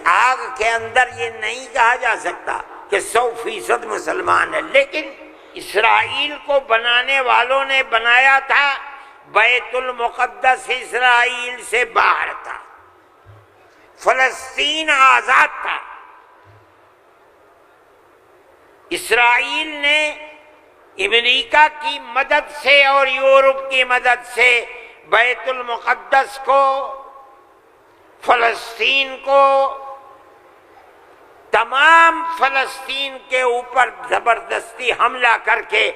آگ کے اندر یہ نہیں کہا جا سکتا کہ 100% مسلمان ہے، لیکن اسرائیل کو بنانے والوں نے بنایا تھا، بیت المقدس اسرائیل سے باہر تھا، فلسطین آزاد تھا۔ اسرائیل نے امریکہ کی مدد سے اور یورپ کی مدد سے بیت المقدس کو، فلسطین کو، تمام فلسطین کے اوپر زبردستی حملہ کر کے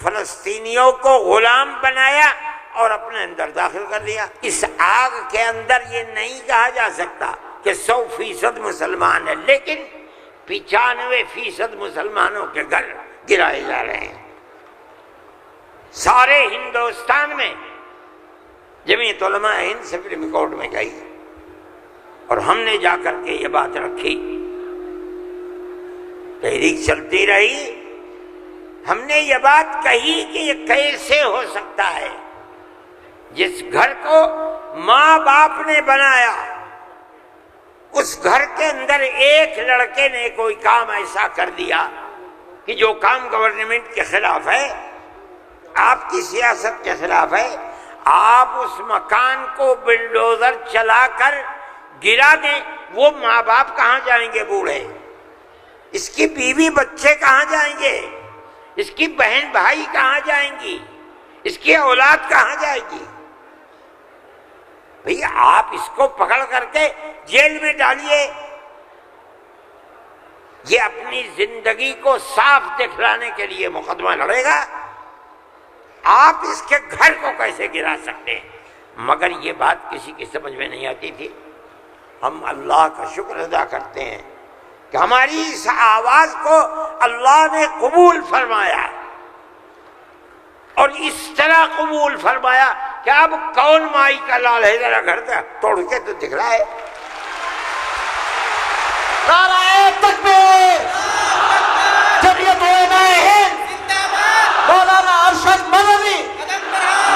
فلسطینیوں کو غلام بنایا اور اپنے اندر داخل کر دیا۔ اس آگ کے اندر یہ نہیں کہا جا سکتا کہ 100% مسلمان ہے، لیکن 95% مسلمانوں کے گھر گرائے جا رہے ہیں۔ سارے ہندوستان میں جمعیت علماء ہند سپریم کورٹ میں گئی اور ہم نے جا کر کے یہ بات رکھی، تحریک چلتی رہی، ہم نے یہ بات کہی کہ یہ کیسے ہو سکتا ہے جس گھر کو ماں باپ نے بنایا، اس گھر کے اندر ایک لڑکے نے کوئی کام ایسا کر دیا کہ جو کام گورنمنٹ کے خلاف ہے، آپ کی سیاست کے خلاف ہے، آپ اس مکان کو بلڈوزر چلا کر گرا دیں، وہ ماں باپ کہاں جائیں گے بوڑھے؟ اس کی بیوی بچے کہاں جائیں گے؟ اس کی بہن بھائی کہاں جائیں گی؟ اس کی اولاد کہاں جائے گی؟ بھئی آپ اس کو پکڑ کر کے جیل میں ڈالیے، یہ اپنی زندگی کو صاف دکھلانے کے لیے مقدمہ لڑے گا، آپ اس کے گھر کو کیسے گرا سکتے ہیں؟ مگر یہ بات کسی کی سمجھ میں نہیں آتی تھی۔ ہم اللہ کا شکر ادا کرتے ہیں کہ ہماری اس آواز کو اللہ نے قبول فرمایا، اور اس طرح قبول فرمایا کہ اب کون مائی کا لال ہے، ذرا گھر کا توڑ کے تو دکھلائے۔ نعرہ تکبیر، جمعیت علماء ہند، مولانا ارشد مدنی۔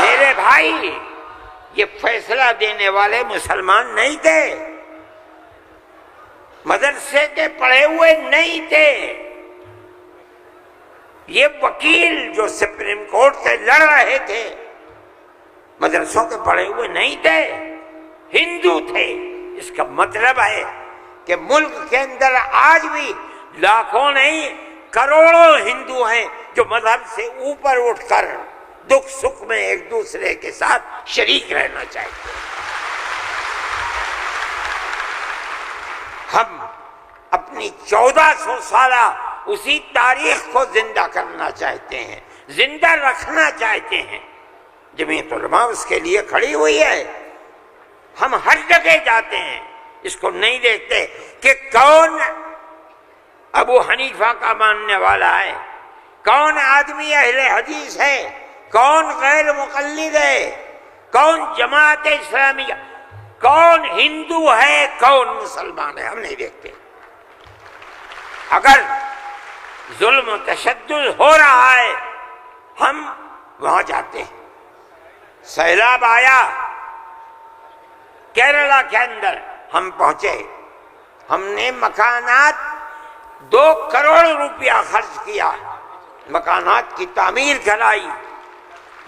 میرے بھائی، یہ فیصلہ دینے والے مسلمان نہیں تھے، مدرسے کے پڑھے ہوئے نہیں تھے، یہ وکیل جو سپریم کورٹ سے لڑ رہے تھے مدرسوں کے پڑھے ہوئے نہیں تھے، ہندو تھے۔ اس کا مطلب ہے کہ ملک کے اندر آج بھی لاکھوں نہیں کروڑوں ہندو ہیں جو مذہب سے اوپر اٹھ کر دکھ سکھ میں ایک دوسرے کے ساتھ شریک رہنا چاہتے ہیں۔ ہم اپنی 1400 سالہ اسی تاریخ کو زندہ کرنا چاہتے ہیں، زندہ رکھنا چاہتے ہیں۔ جمعیت علماء اس کے لیے کھڑی ہوئی ہے۔ ہم ہر جگہ جاتے ہیں، اس کو نہیں دیکھتے کہ کون ابو حنیفہ کا ماننے والا ہے، کون آدمی اہل حدیث ہے، کون غیر مقلد ہے، کون جماعت اسلامیہ، کون ہندو ہے، کون مسلمان ہے، ہم نہیں دیکھتے۔ اگر ظلم و تشدد ہو رہا ہے ہم وہاں جاتے ہیں۔ سیلاب آیا کیرلا کے اندر، ہم پہنچے، ہم نے مکانات 2 کروڑ روپیہ خرچ کیا، مکانات کی تعمیر کرائی،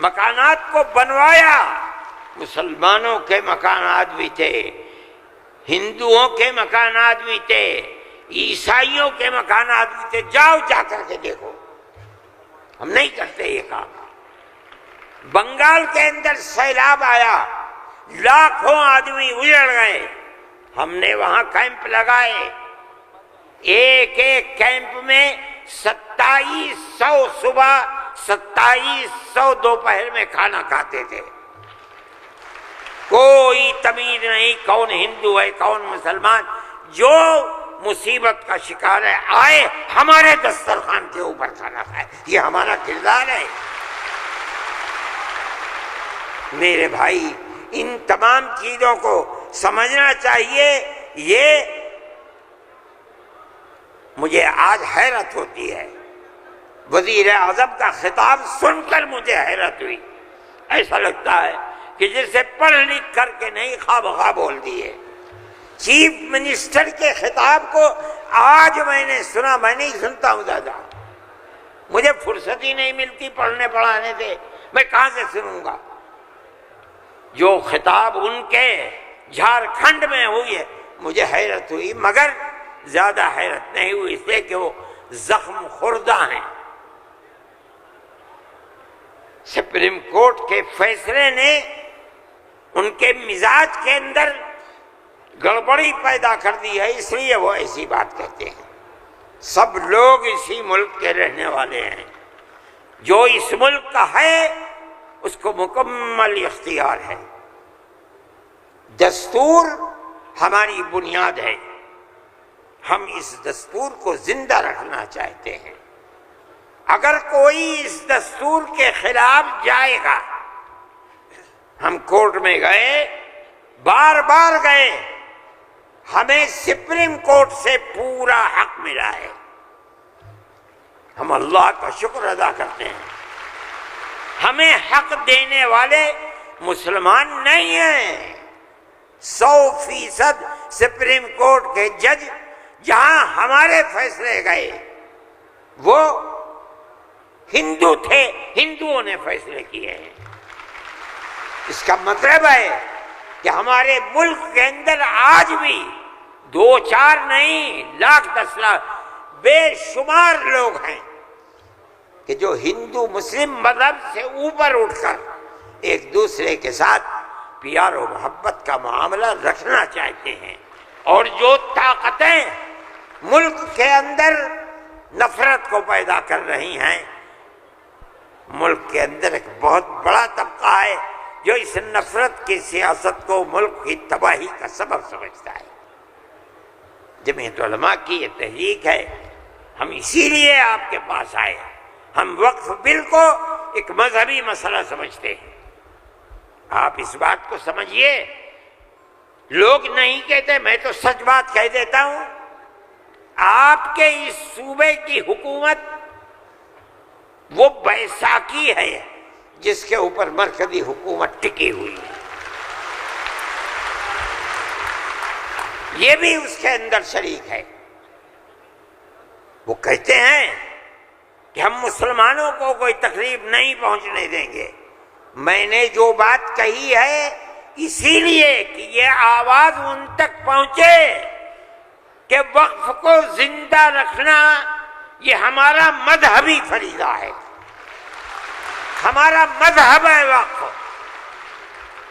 مکانات کو بنوایا۔ مسلمانوں کے مکانات بھی تھے، ہندوؤں کے مکانات بھی تھے، عیسائیوں کے مکانات بھی تھے، جاؤ جا کر کے دیکھو۔ ہم نہیں کرتے یہ کام۔ بنگال کے اندر سیلاب آیا، لاکھوں آدمی اجڑ گئے، ہم نے وہاں کیمپ لگائے، ایک ایک کیمپ میں 2700 صبح 2700 دوپہر میں کھانا کھاتے تھے۔ کوئی تمیز نہیں کون ہندو ہے کون مسلمان، جو مصیبت کا شکار ہے آئے ہمارے دسترخوان کے اوپر کھانا کھائے، یہ ہمارا کردار ہے۔ میرے بھائی، ان تمام چیزوں کو سمجھنا چاہیے۔ یہ مجھے آج حیرت ہوتی ہے، وزیر اعظم کا خطاب سن کر مجھے حیرت ہوئی۔ ایسا لگتا ہے کہ جسے پڑھ لکھ کر کے نہیں، خواہ بخواہ بول دیے۔ چیف منسٹر کے خطاب کو آج میں نے سنا، میں نہیں سنتا ہوں دادا، مجھے فرصت ہی نہیں ملتی پڑھنے پڑھانے سے، میں کہاں سے سنوں گا؟ جو خطاب ان کے جھارکھنڈ میں ہوئی ہے مجھے حیرت ہوئی، مگر زیادہ حیرت نہیں ہوئی اس لیے کہ وہ زخم خوردہ ہیں۔ سپریم کورٹ کے فیصلے نے ان کے مزاج کے اندر گڑبڑی پیدا کر دی ہے، اس لیے وہ ایسی بات کہتے ہیں۔ سب لوگ اسی ملک کے رہنے والے ہیں، جو اس ملک کا ہے اس کو مکمل اختیار ہے۔ دستور ہماری بنیاد ہے، ہم اس دستور کو زندہ رکھنا چاہتے ہیں۔ اگر کوئی اس دستور کے خلاف جائے گا، ہم کورٹ میں گئے، بار بار گئے، ہمیں سپریم کورٹ سے پورا حق ملا ہے، ہم اللہ کا شکر ادا کرتے ہیں۔ ہمیں حق دینے والے مسلمان نہیں ہیں۔ 100% سپریم کورٹ کے جج جہاں ہمارے فیصلے گئے وہ ہندو تھے، ہندوؤں نے فیصلے کیے ہیں۔ اس کا مطلب ہے کہ ہمارے ملک کے اندر آج بھی 2 4 نہیں، لاکھ 10 لاکھ بے شمار لوگ ہیں کہ جو ہندو مسلم مذہب سے اوپر اٹھ کر ایک دوسرے کے ساتھ پیار و محبت کا معاملہ رکھنا چاہتے ہیں، اور جو طاقتیں ملک کے اندر نفرت کو پیدا کر رہی ہیں، ملک کے اندر ایک بہت بڑا طبقہ ہے جو اس نفرت کی سیاست کو ملک کی تباہی کا سبب سمجھتا ہے۔ جمعیت علماء کی یہ تحریک ہے، ہم اسی لیے آپ کے پاس آئے۔ ہم وقف بل کو ایک مذہبی مسئلہ سمجھتے ہیں، آپ اس بات کو سمجھیے۔ لوگ نہیں کہتے، میں تو سچ بات کہہ دیتا ہوں، آپ کے اس صوبے کی حکومت وہ بیساکھی ہے جس کے اوپر مرکزی حکومت ٹکی ہوئی ہے، یہ بھی اس کے اندر شریک ہے۔ وہ کہتے ہیں کہ ہم مسلمانوں کو کوئی تکلیف نہیں پہنچنے دیں گے۔ میں نے جو بات کہی ہے اسی لیے کہ یہ آواز ان تک پہنچے کہ وقف کو زندہ رکھنا یہ ہمارا مذہبی فریضہ ہے، ہمارا مذہب ہے وقف۔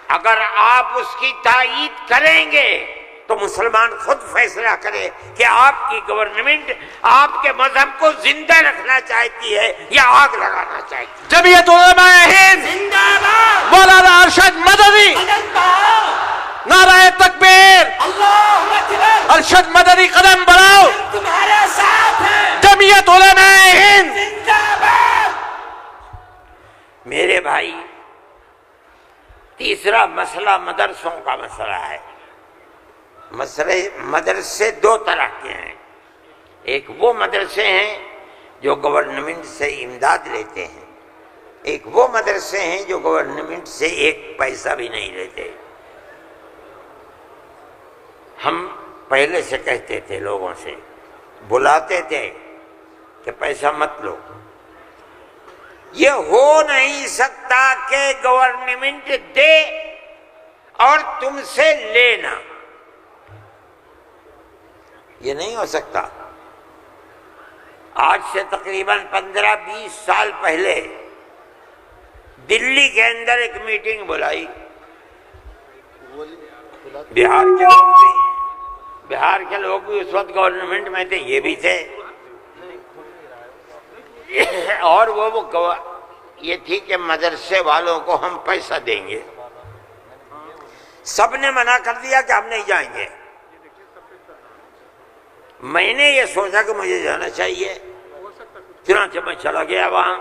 اگر آپ اس کی تائید کریں گے تو مسلمان خود فیصلہ کرے کہ آپ کی گورنمنٹ آپ کے مذہب کو زندہ رکھنا چاہتی ہے یا آگ لگانا چاہتی ہے۔ جمعیت علماء ہند زندہ باد، مولانا ارشد مدنی نعرہ تکبیر، اللہ اکبر، ارشد مدنی قدم بڑھاؤ، تمہارے ساتھ ہیں، جمعیت علماء ہند زندہ باد۔ میرے بھائی، تیسرا مسئلہ مدرسوں کا مسئلہ ہے۔ مدرسے 2 طرح کے ہیں، ایک وہ مدرسے ہیں جو گورنمنٹ سے امداد لیتے ہیں، ایک وہ مدرسے ہیں جو گورنمنٹ سے 1 پیسہ بھی نہیں لیتے۔ ہم پہلے سے کہتے تھے، لوگوں سے بلاتے تھے کہ پیسہ مت لو۔ یہ ہو نہیں سکتا کہ گورنمنٹ دے اور تم سے لینا، یہ نہیں ہو سکتا۔ آج سے تقریباً 15-20 سال پہلے دلی کے اندر ایک میٹنگ بلائی، بہار کے لوگ بھی اس وقت گورنمنٹ میں تھے، یہ بھی تھے، اور وہ یہ تھی کہ مدرسے والوں کو ہم پیسہ دیں گے۔ سب نے منع کر دیا کہ ہم نہیں جائیں گے۔ میں نے یہ سوچا کہ مجھے جانا چاہیے، چنانچہ میں چلا گیا وہاں۔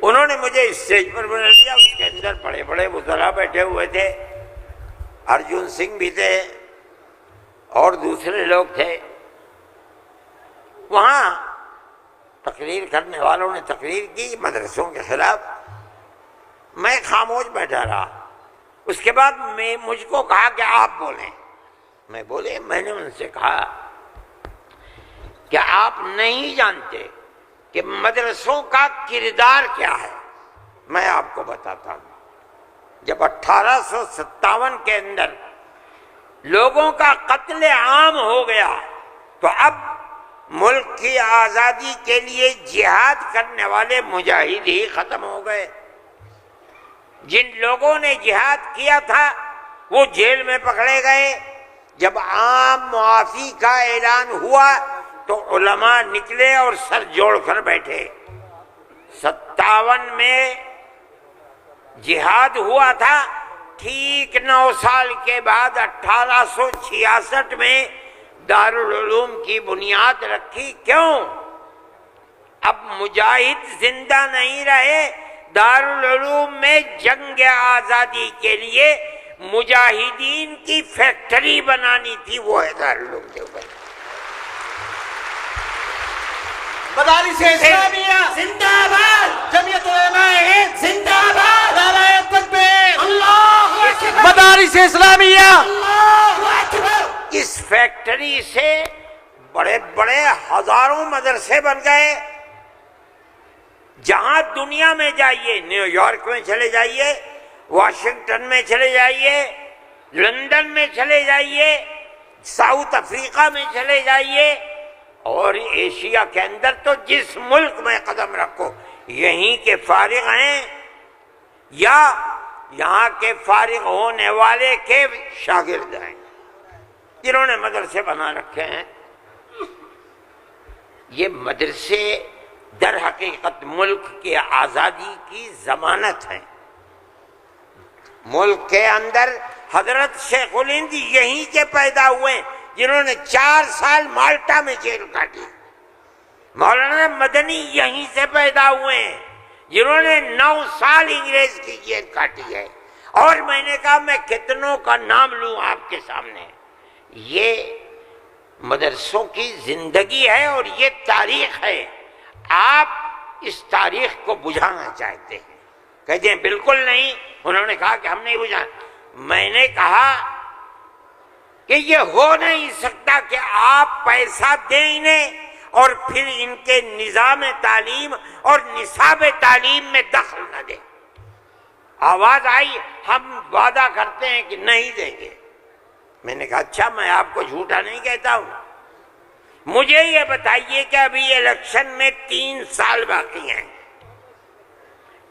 انہوں نے مجھے اسٹیج پر بنا لیا، اس کے اندر بڑے بڑے وزراء بیٹھے ہوئے تھے، ارجن سنگھ بھی تھے اور دوسرے لوگ تھے۔ وہاں تقریر کرنے والوں نے تقریر کی مدرسوں کے خلاف، میں خاموش بیٹھا رہا۔ اس کے بعد مجھ کو کہا کہ آپ بولیں. میں نے ان سے کہا کہ آپ نہیں جانتے کہ مدرسوں کا کردار کیا ہے. میں آپ کو بتاتا ہوں. جب 1857 کے اندر لوگوں کا قتل عام ہو گیا تو اب ملک کی آزادی کے لیے جہاد کرنے والے مجاہد ہی ختم ہو گئے. جن لوگوں نے جہاد کیا تھا وہ جیل میں پکڑے گئے. جب عام معافی کا اعلان ہوا تو علماء نکلے اور سر جوڑ کر بیٹھے. 57 میں جہاد ہوا تھا. ٹھیک 9 سال کے بعد 1866 میں دارالعلوم کی بنیاد رکھی. کیوں؟ اب مجاہد زندہ نہیں رہے. دارالعلوم میں جنگ آزادی کے لیے مجاہدین کی فیکٹری بنانی تھی. وہ ہے دارالعلوم دیوبند. مدارس اسلامیہ زندہ باد، جمعیت علماء ہند زندہ باد، نعرہ تکبیر، اللہ اکبر، مدارس اسلامیہ. اللہ اکبر. اس فیکٹری سے بڑے بڑے ہزاروں مدرسے بن گئے. جہاں دنیا میں جائیے، نیو یارک میں چلے جائیے، واشنگٹن میں چلے جائیے، لندن میں چلے جائیے، ساؤتھ افریقہ میں چلے جائیے، اور ایشیا کے اندر تو جس ملک میں قدم رکھو یہیں کے فارغ ہیں یا یہاں کے فارغ ہونے والے کے شاگرد ہیں جنہوں نے مدرسے بنا رکھے ہیں. یہ مدرسے در حقیقت ملک کی آزادی کی ضمانت ہیں. ملک کے اندر حضرت شیخ الہند یہیں کے پیدا ہوئے جنہوں نے 4 سال مالٹا میں جیل کاٹی. مولانا مدنی یہیں سے پیدا ہوئے ہیں جنہوں نے 9 سال انگریز کی جیل کاٹی ہے. اور میں نے کہا میں کتنوں کا نام لوں آپ کے سامنے. یہ مدرسوں کی زندگی ہے اور یہ تاریخ ہے. آپ اس تاریخ کو بجھانا چاہتے ہیں. کہتے ہیں بالکل نہیں. انہوں نے کہا کہ ہم نہیں بجھانا. میں نے کہا کہ یہ ہو نہیں سکتا کہ آپ پیسہ دیں انہیں اور پھر ان کے نظام تعلیم اور نصاب تعلیم میں دخل نہ دیں. آواز آئی ہم وعدہ کرتے ہیں کہ نہیں دیں گے. میں نے کہا اچھا میں آپ کو جھوٹا نہیں کہتا ہوں. مجھے یہ بتائیے کہ ابھی الیکشن میں 3 سال باقی ہیں.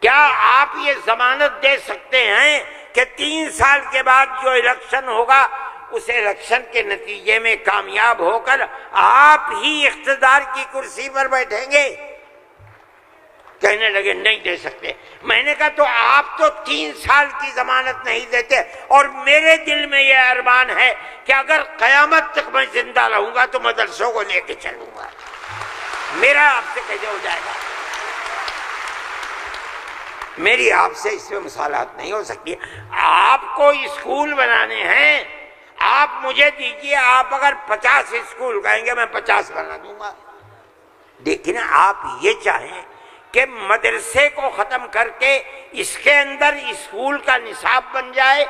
کیا آپ یہ ضمانت دے سکتے ہیں کہ 3 سال کے بعد جو الیکشن ہوگا اس الیکشن کے نتیجے میں کامیاب ہو کر آپ ہی اقتدار کی کرسی پر بیٹھیں گے؟ کہنے لگے نہیں دے سکتے. میں نے کہا تو آپ تو 3 سال کی ضمانت نہیں دیتے اور میرے دل میں یہ ارمان ہے کہ اگر قیامت تک میں زندہ رہوں گا تو مدرسوں کو لے کے چلوں گا. میرا آپ سے کیسے ہو جائے گا؟ میری آپ سے اس میں مصالحت نہیں ہو سکتی. آپ کو اسکول بنانے ہیں، آپ مجھے دیجئے. آپ اگر 50 اسکول کہیں گے میں 50 بنا دوں گا. لیکن آپ یہ چاہیں کہ مدرسے کو ختم کر کے اس کے اندر اسکول کا نصاب بن جائے،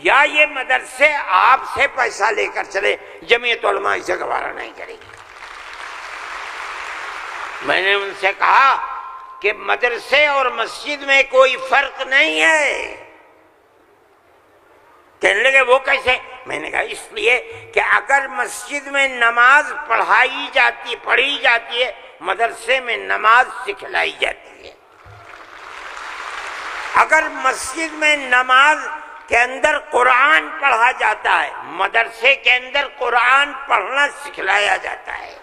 یا یہ مدرسے آپ سے پیسہ لے کر چلے. جمعیت علماء اسے گوارا نہیں کرے گی. میں نے ان سے کہا کہ مدرسے اور مسجد میں کوئی فرق نہیں ہے. کہنے لگے وہ کیسے؟ میں نے کہا اس لیے کہ اگر مسجد میں نماز پڑھی جاتی ہے، مدرسے میں نماز سکھلائی جاتی ہے. اگر مسجد میں نماز کے اندر قرآن پڑھا جاتا ہے، مدرسے کے اندر قرآن پڑھنا سکھلایا جاتا ہے.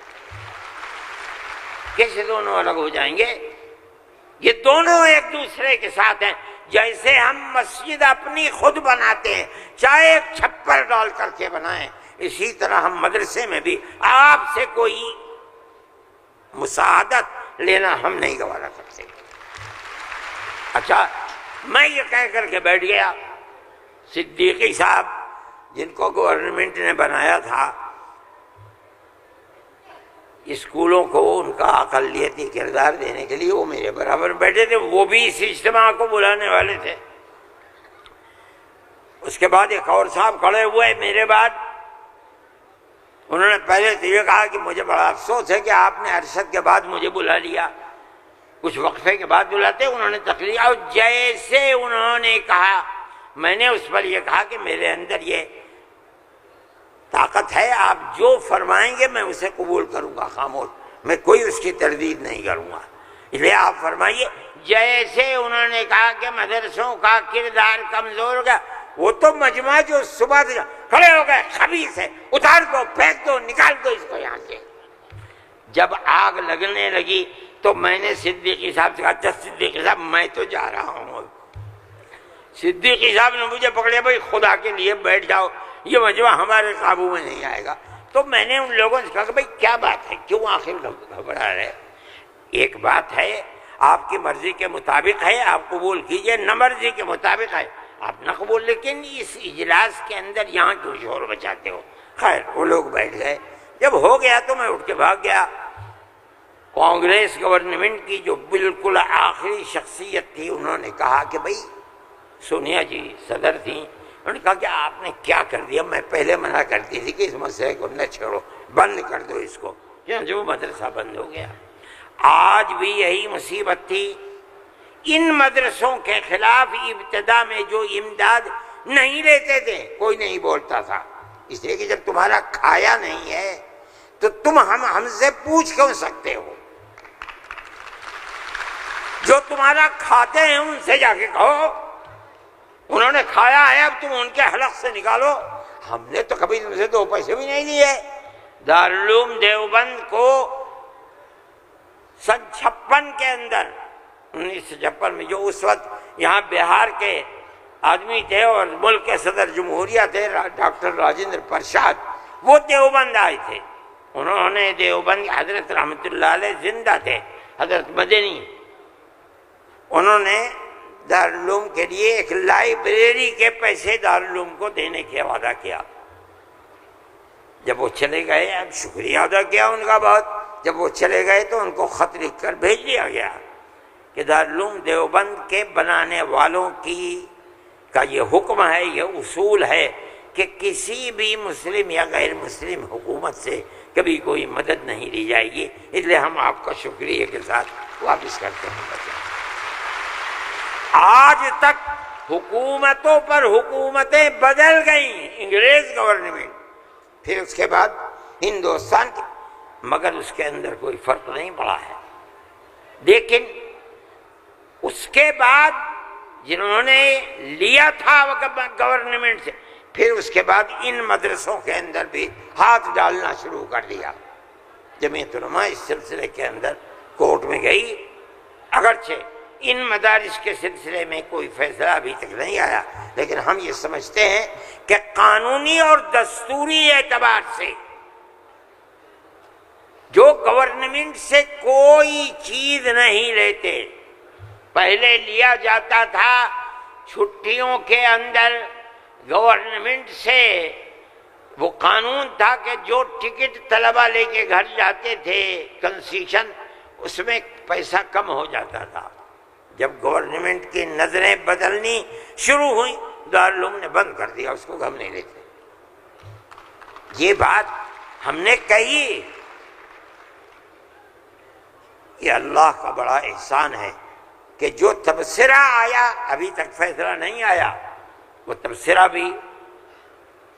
کیسے دونوں الگ ہو جائیں گے؟ یہ دونوں ایک دوسرے کے ساتھ ہیں. جیسے ہم مسجد اپنی خود بناتے ہیں، چاہے ایک چھپر ڈال کر کے بنائیں، اسی طرح ہم مدرسے میں بھی آپ سے کوئی مساعدت لینا ہم نہیں گوارا کرتے. اچھا میں یہ کہہ کر کے بیٹھ گیا. صدیقی صاحب جن کو گورنمنٹ نے بنایا تھا اسکولوں کو ان کا اقلیتی کردار دینے کے لیے، وہ میرے برابر بیٹھے تھے. وہ بھی اس اجتماع کو بلانے والے تھے. اس کے بعد ایک اور صاحب کھڑے ہوئے میرے بعد، انہوں نے پہلے تو یہ کہا کہ مجھے بڑا افسوس ہے کہ آپ نے ارشد کے بعد مجھے بلا لیا، کچھ وقفے کے بعد بلاتے. انہوں نے تقریر، اور جیسے انہوں نے کہا میں نے اس پر یہ کہا کہ میرے اندر یہ طاقت ہے، آپ جو فرمائیں گے میں اسے قبول کروں گا، خاموش، میں کوئی اس کی تردید نہیں کروں گا، اس لیے آپ فرمائیے. جیسے انہوں نے کہا کہ مدرسوں کا کردار کمزور ہو گیا، وہ تو مجمع جو صبح سے کھڑے ہو گئے، خبیث ہے، اتار دو، پھینک دو، نکال دو اس کو یہاں سے. جب آگ لگنے لگی تو میں نے صدیقی صاحب سے کہا، اچھا صدیقی صاحب میں تو جا رہا ہوں. صدیقی صاحب نے مجھے پکڑیا، بھائی خدا کے لیے بیٹھ جاؤ، یہ مجمع ہمارے قابو میں نہیں آئے گا. تو میں نے ان لوگوں سے کہا کہ بھائی کیا بات ہے، کیوں آخر گھبرا رہے؟ ایک بات ہے، آپ کی مرضی کے مطابق ہے آپ قبول کیجئے، نہ مرضی کے مطابق ہے آپ نہ قبول، لیکن اس اجلاس کے اندر یہاں کیوں شور بچاتے ہو؟ خیر وہ لوگ بیٹھ گئے. جب ہو گیا تو میں اٹھ کے بھاگ گیا. کانگریس گورنمنٹ کی جو بالکل آخری شخصیت تھی، انہوں نے کہا کہ بھائی سونیا جی صدر تھیں، انہوں نے کہا کہ آپ نے کیا کر دیا، میں پہلے منع کرتی تھی کہ اس مسئلے کو نہ چھوڑو، بند کر دو اس کو، جو مدرسہ بند ہو گیا. آج بھی یہی مصیبت تھی. ان مدرسوں کے خلاف ابتدا میں جو امداد نہیں لیتے تھے کوئی نہیں بولتا تھا، اس لیے کہ جب تمہارا کھایا نہیں ہے تو تم ہم سے پوچھ کیوں سکتے ہو؟ جو تمہارا کھاتے ہیں ان سے جا کے کہو، انہوں نے کھایا ہے اب تم ان کے حلق سے نکالو. ہم نے تو کبھی تم سے 2 پیسے بھی نہیں لیے. دارالعلوم دیوبند کو سن 56 کے اندر، 1956 میں، جو اس وقت یہاں بہار کے آدمی تھے اور ملک کے صدر جمہوریہ تھے ڈاکٹر راجندر پرساد، وہ دیوبند آئے تھے. انہوں نے دیوبند، حضرت رحمت اللہ علیہ زندہ تھے، حضرت مدنی، انہوں نے دارالعلوم کے لیے ایک لائبریری کے پیسے دارالعلوم کو دینے کا وعدہ کیا. جب وہ چلے گئے، اب شکریہ ادا کیا ان کا بہت، جب وہ چلے گئے تو ان کو خط لکھ کر بھیج دیا گیا کہ دارالعلوم دیوبند کے بنانے والوں کا یہ حکم ہے، یہ اصول ہے کہ کسی بھی مسلم یا غیر مسلم حکومت سے کبھی کوئی مدد نہیں لی جائے گی، اس لیے ہم آپ کا شکریہ کے ساتھ واپس کرتے ہیں. آج تک حکومتوں پر حکومتیں بدل گئیں، انگریز گورنمنٹ، پھر اس کے بعد ہندوستان کی، مگر اس کے اندر کوئی فرق نہیں پڑا ہے. لیکن اس کے بعد جنہوں نے لیا تھا گورنمنٹ سے، پھر اس کے بعد ان مدرسوں کے اندر بھی ہاتھ ڈالنا شروع کر دیا. جمعیت علماء اس سلسلے کے اندر کورٹ میں گئی، اگرچہ ان مدارس کے سلسلے میں کوئی فیصلہ ابھی تک نہیں آیا، لیکن ہم یہ سمجھتے ہیں کہ قانونی اور دستوری اعتبار سے جو گورنمنٹ سے کوئی چیز نہیں لیتے، پہلے لیا جاتا تھا چھٹیوں کے اندر گورنمنٹ سے، وہ قانون تھا کہ جو ٹکٹ طلبہ لے کے گھر جاتے تھے کنسیشن، اس میں پیسہ کم ہو جاتا تھا. جب گورنمنٹ کی نظریں بدلنی شروع ہوئیں، دارالعلوم نے بند کر دیا، اس کو ہم نہیں لیتے. یہ بات ہم نے کہی. یہ اللہ کا بڑا احسان ہے کہ جو تبصرہ آیا، ابھی تک فیصلہ نہیں آیا، وہ تبصرہ بھی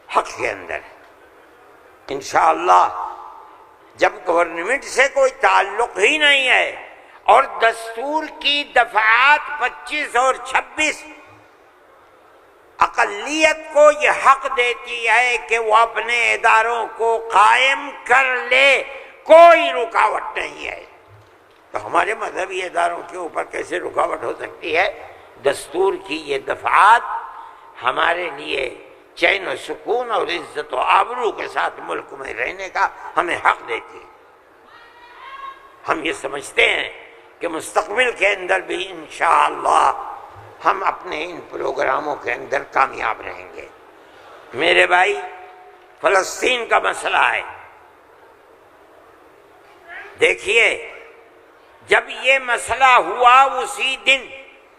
حق کے اندر ہے. انشاءاللہ جب گورنمنٹ سے کوئی تعلق ہی نہیں ہے اور دستور کی دفعات 25 اور 26 اقلیت کو یہ حق دیتی ہے کہ وہ اپنے اداروں کو قائم کر لے، کوئی رکاوٹ نہیں ہے، تو ہمارے مذہبی اداروں کے اوپر کیسے رکاوٹ ہو سکتی ہے؟ دستور کی یہ دفعات ہمارے لیے چین و سکون اور عزت و آبرو کے ساتھ ملک میں رہنے کا ہمیں حق دیتی ہے. ہم یہ سمجھتے ہیں کہ مستقبل کے اندر بھی انشاءاللہ ہم اپنے ان پروگراموں کے اندر کامیاب رہیں گے. میرے بھائی، فلسطین کا مسئلہ ہے. دیکھیے، جب یہ مسئلہ ہوا اسی دن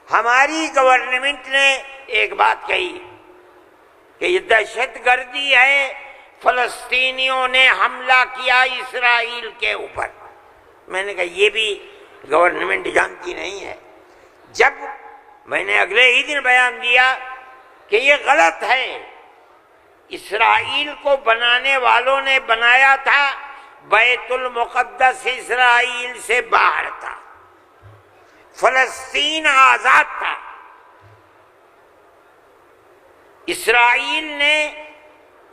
ہماری گورنمنٹ نے ایک بات کہی کہ یہ دہشت گردی ہے، فلسطینیوں نے حملہ کیا اسرائیل کے اوپر۔ میں نے کہا یہ بھی گورنمنٹ جانتی نہیں ہے۔ جب میں نے اگلے ہی دن بیان دیا کہ یہ غلط ہے، اسرائیل کو بنانے والوں نے بنایا تھا، بیت المقدس اسرائیل سے باہر تھا، فلسطین آزاد تھا۔ اسرائیل نے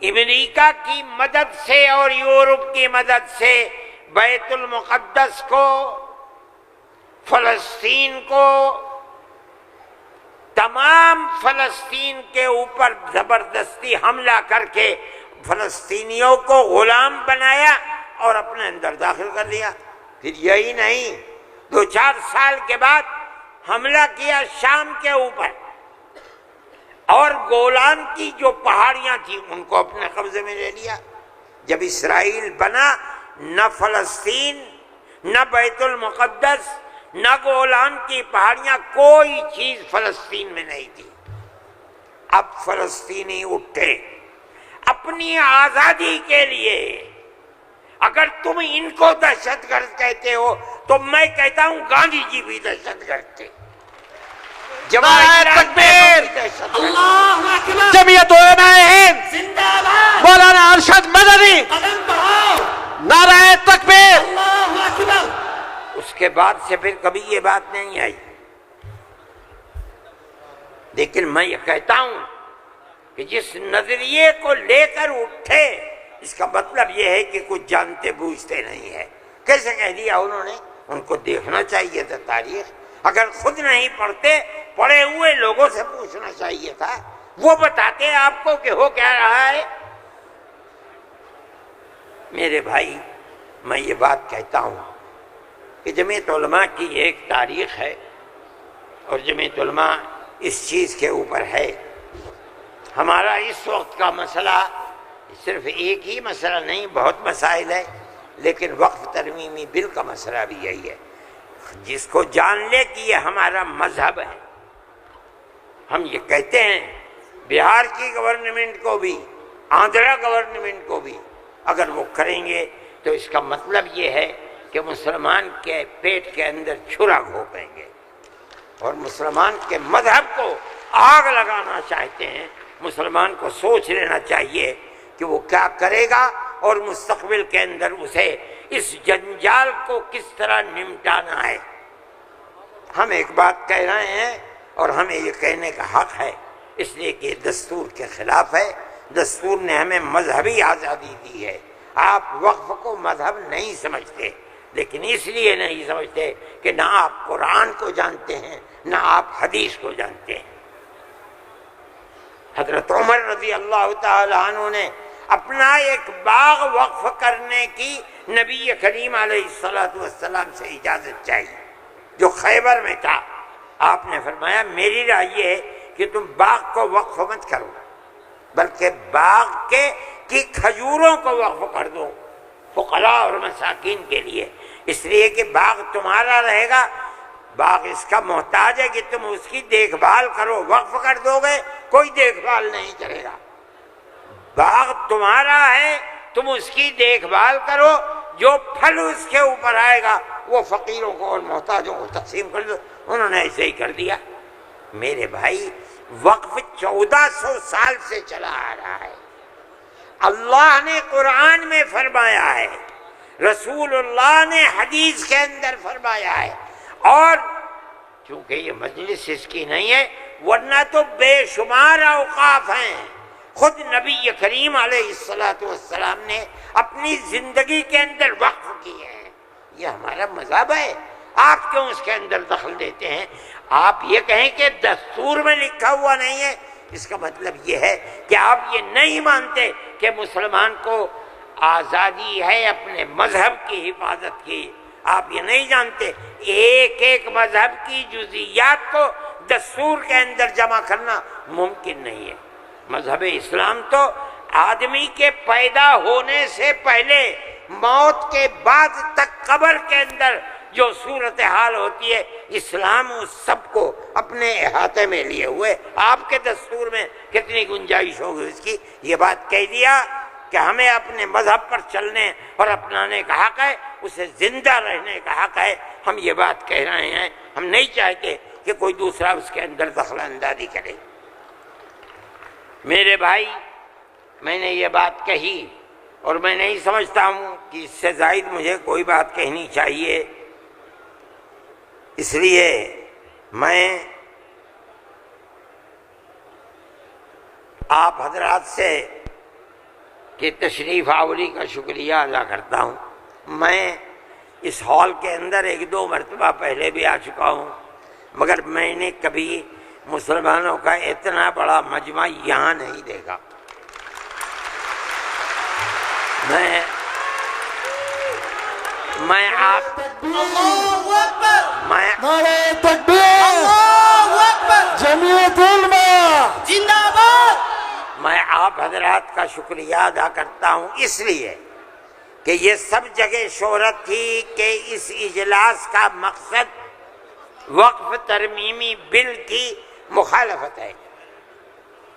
امریکہ کی مدد سے اور یورپ کی مدد سے بیت المقدس کو، فلسطین کو، تمام فلسطین کے اوپر زبردستی حملہ کر کے فلسطینیوں کو غلام بنایا اور اپنے اندر داخل کر لیا۔ پھر یہی نہیں، 2-4 سال کے بعد حملہ کیا شام کے اوپر، اور گولان کی جو پہاڑیاں تھیں ان کو اپنے قبضے میں لے لیا۔ جب اسرائیل بنا، نہ فلسطین، نہ بیت المقدس، نہ گولان کی پہاڑیاں، کوئی چیز فلسطین میں نہیں تھی۔ اب فلسطینی اٹھے اپنی آزادی کے لیے۔ اگر تم ان کو دہشت گرد کہتے ہو تو میں کہتا ہوں گاندھی جی بھی دہشت گرد تھے، نعرہ تکبیر، اللہ اکبر، جمعیت علماء ہند زندہ باد، مولانا ارشد مدنی، قدم بڑھاؤ، نعرہ تکبیر۔ اللہ اکبر۔ اس کے بعد سے پھر کبھی یہ بات نہیں آئی۔ لیکن میں یہ کہتا ہوں کہ جس نظریے کو لے کر اٹھے، اس کا مطلب یہ ہے کہ کچھ جانتے بوجھتے نہیں ہے۔ کیسے کہہ دیا انہوں نے؟ ان کو دیکھنا چاہیے تھا تاریخ۔ اگر خود نہیں پڑھتے، پڑھے ہوئے لوگوں سے پوچھنا چاہیے تھا، وہ بتاتے آپ کو کہ ہو کیا رہا ہے۔ میرے بھائی، میں یہ بات کہتا ہوں کہ جمعیت علماء کی ایک تاریخ ہے، اور جمعیت علماء اس چیز کے اوپر ہے۔ ہمارا اس وقت کا مسئلہ صرف ایک ہی مسئلہ نہیں، بہت مسائل ہے، لیکن وقف ترمیمی بل کا مسئلہ بھی یہی ہے۔ جس کو جان لے کہ یہ ہمارا مذہب ہے، ہم یہ کہتے ہیں بہار کی گورنمنٹ کو بھی، آندھرا گورنمنٹ کو بھی، اگر وہ کریں گے تو اس کا مطلب یہ ہے کہ مسلمان کے پیٹ کے اندر چھرا گھونپیں گے اور مسلمان کے مذہب کو آگ لگانا چاہتے ہیں۔ مسلمان کو سوچ لینا چاہیے کہ وہ کیا کرے گا اور مستقبل کے اندر اسے اس جنجال کو کس طرح نمٹانا ہے۔ ہم ایک بات کہہ رہے ہیں اور ہمیں یہ کہنے کا حق ہے، اس لیے کہ دستور کے خلاف ہے۔ دستور نے ہمیں مذہبی آزادی دی ہے۔ آپ وقف کو مذہب نہیں سمجھتے، لیکن اس لیے نہیں سمجھتے کہ نہ آپ قرآن کو جانتے ہیں، نہ آپ حدیث کو جانتے ہیں۔ حضرت عمر رضی اللہ تعالی عنہ نے اپنا ایک باغ وقف کرنے کی نبی کریم علیہ السلام سے اجازت چاہیے، جو خیبر میں تھا۔ آپ نے فرمایا میری رائے یہ ہے کہ تم باغ کو وقف مت کرو، بلکہ باغ کی کھجوروں کو وقف کر دو فقراء اور مساکین کے لیے، اس لیے کہ باغ تمہارا رہے گا۔ باغ اس کا محتاج ہے کہ تم اس کی دیکھ بھال کرو، وقف کر دو گے کوئی دیکھ بھال نہیں کرے گا۔ باغ تمہارا ہے، تم اس کی دیکھ بھال کرو، جو پھل اس کے اوپر آئے گا وہ فقیروں کو اور محتاجوں کو تقسیم کر دو۔ انہوں نے ایسے ہی کر دیا۔ میرے بھائی، وقف 1400 سال سے چلا آ رہا ہے۔ اللہ نے قرآن میں فرمایا ہے، رسول اللہ نے حدیث کے اندر فرمایا ہے، اور چونکہ یہ مجلس اس کی نہیں ہے، ورنہ تو بے شمار اوقاف ہیں۔ خود نبی کریم علیہ السلام نے اپنی زندگی کے اندر وقف کیے ہیں۔ یہ ہمارا مذہب ہے، آپ کیوں اس کے اندر دخل دیتے ہیں؟ آپ یہ کہیں کہ دستور میں لکھا ہوا نہیں ہے، اس کا مطلب یہ ہے کہ آپ یہ نہیں مانتے کہ مسلمان کو آزادی ہے اپنے مذہب کی حفاظت کی۔ آپ یہ نہیں جانتے ایک ایک مذہب کی جزیات کو دستور کے اندر جمع کرنا ممکن نہیں ہے۔ مذہب اسلام تو آدمی کے پیدا ہونے سے پہلے موت کے بعد تک قبر کے اندر جو صورتحال ہوتی ہے، اسلام اس سب کو اپنے احاطے میں لیے ہوئے، آپ کے دستور میں کتنی گنجائش ہوگی اس کی، یہ بات کہہ دیا کہ ہمیں اپنے مذہب پر چلنے اور اپنانے کا حق ہے، اسے زندہ رہنے کا حق ہے، ہم یہ بات کہہ رہے ہیں، ہم نہیں چاہتے کہ کوئی دوسرا اس کے اندر دخل اندازی کرے۔ میرے بھائی، میں نے یہ بات کہی اور میں نہیں سمجھتا ہوں کہ اس سے زائد مجھے کوئی بات کہنی چاہیے، اس لیے میں آپ حضرات سے کہ تشریف آوری کا شکریہ ادا کرتا ہوں۔ میں اس ہال کے اندر 1-2 مرتبہ پہلے بھی آ چکا ہوں، مگر میں نے کبھی مسلمانوں کا اتنا بڑا مجمع یہاں نہیں دیکھا۔ میں آپ اللہ اکبر، میں نعرہ تکبیر، اللہ اکبر، جمعیت علماء زندہ باد۔ میں آپ حضرات کا شکریہ ادا کرتا ہوں اس لیے کہ یہ سب جگہ شہرت تھی کہ اس اجلاس کا مقصد وقف ترمیمی بل کی مخالفت ہے۔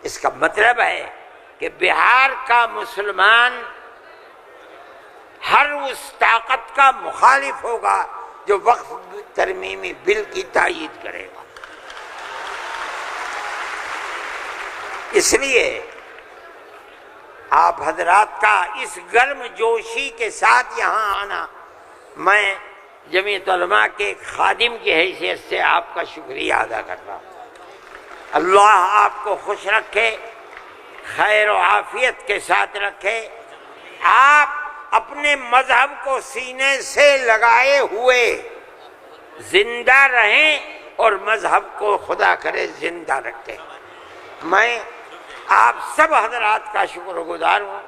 اس کا مطلب ہے کہ بہار کا مسلمان ہر اس طاقت کا مخالف ہوگا جو وقف ترمیمی بل کی تائید کرے گا۔ اس لیے آپ حضرات کا اس گرم جوشی کے ساتھ یہاں آنا، میں جمعیت علماء کے خادم کی حیثیت سے آپ کا شکریہ ادا کرتا ہوں۔ اللہ آپ کو خوش رکھے، خیر و عافیت کے ساتھ رکھے، آپ اپنے مذہب کو سینے سے لگائے ہوئے زندہ رہیں اور مذہب کو خدا کرے زندہ رکھے۔ میں آپ سب حضرات کا شکر گزار ہوں،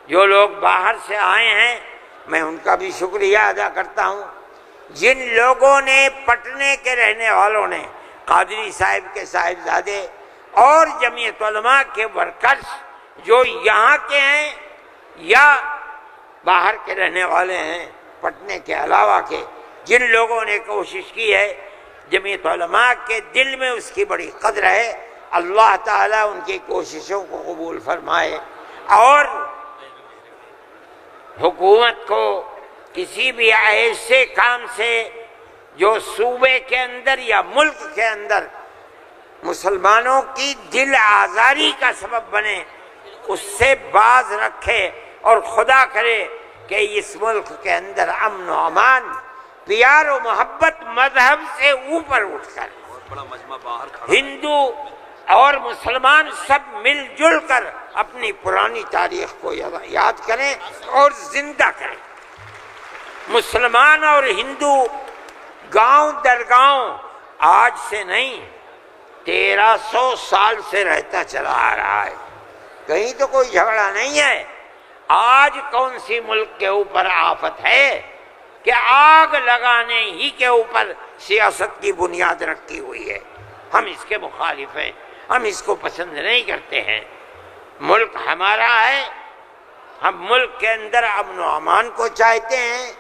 جو لوگ باہر سے آئے ہیں میں ان کا بھی شکریہ ادا کرتا ہوں۔ جن لوگوں نے، پٹنے کے رہنے والوں نے، قادری صاحب کے صاحبزادے اور جمعیت علماء کے ورکرز جو یہاں کے ہیں یا باہر کے رہنے والے ہیں پٹنے کے علاوہ کے، جن لوگوں نے کوشش کی ہے، جمعیت علماء کے دل میں اس کی بڑی قدر ہے، اللہ تعالیٰ ان کی کوششوں کو قبول فرمائے اور حکومت کو کسی بھی ایسے کام سے جو صوبے کے اندر یا ملک کے اندر مسلمانوں کی دل آزاری کا سبب بنے، اس سے باز رکھے اور خدا کرے کہ اس ملک کے اندر امن و امان، پیار و محبت مذہب سے اوپر اٹھ کر ہندو اور مسلمان سب مل جل کر اپنی پرانی تاریخ کو یاد کریں اور زندہ کریں۔ مسلمان اور ہندو گاؤں در گاؤں آج سے نہیں 1300 سال سے رہتا چلا آ رہا ہے، کہیں تو کوئی جھگڑا نہیں ہے۔ آج کون سی ملک کے اوپر آفت ہے کہ آگ لگانے ہی کے اوپر سیاست کی بنیاد رکھی ہوئی ہے۔ ہم اس کے مخالف ہیں، ہم اس کو پسند نہیں کرتے ہیں۔ ملک ہمارا ہے، ہم ملک کے اندر امن و امان کو چاہتے ہیں،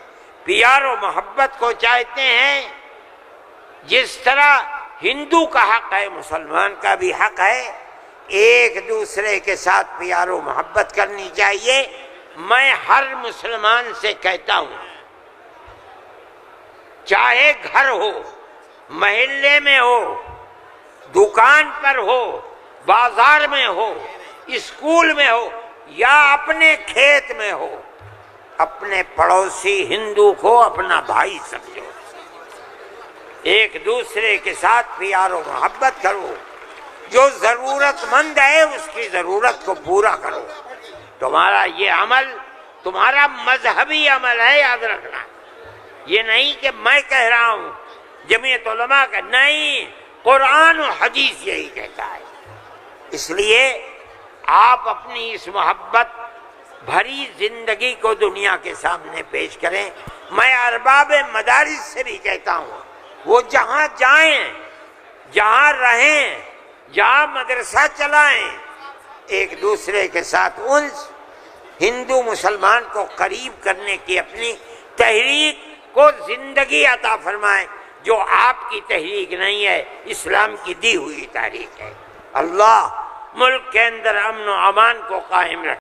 پیار و محبت کو چاہتے ہیں۔ جس طرح ہندو کا حق ہے مسلمان کا بھی حق ہے، ایک دوسرے کے ساتھ پیار و محبت کرنی چاہیے۔ میں ہر مسلمان سے کہتا ہوں، چاہے گھر ہو، محلے میں ہو، دکان پر ہو، بازار میں ہو، اسکول میں ہو یا اپنے کھیت میں ہو، اپنے پڑوسی ہندو کو اپنا بھائی سمجھو، ایک دوسرے کے ساتھ پیار و محبت کرو، جو ضرورت مند ہے اس کی ضرورت کو پورا کرو۔ تمہارا یہ عمل تمہارا مذہبی عمل ہے، یاد رکھنا۔ یہ نہیں کہ میں کہہ رہا ہوں، جمعیت علماء کا نہیں، قرآن و حدیث یہی کہتا ہے۔ اس لیے آپ اپنی اس محبت بھری زندگی کو دنیا کے سامنے پیش کریں۔ میں ارباب مدارس سے بھی کہتا ہوں، وہ جہاں جائیں، جہاں رہیں، جہاں مدرسہ چلائیں، ایک دوسرے کے ساتھ انس، ہندو مسلمان کو قریب کرنے کی اپنی تحریک کو زندگی عطا فرمائے جو آپ کی تحریک نہیں ہے، اسلام کی دی ہوئی تحریک ہے۔ اللہ ملک کے اندر امن و امان کو قائم رکھے۔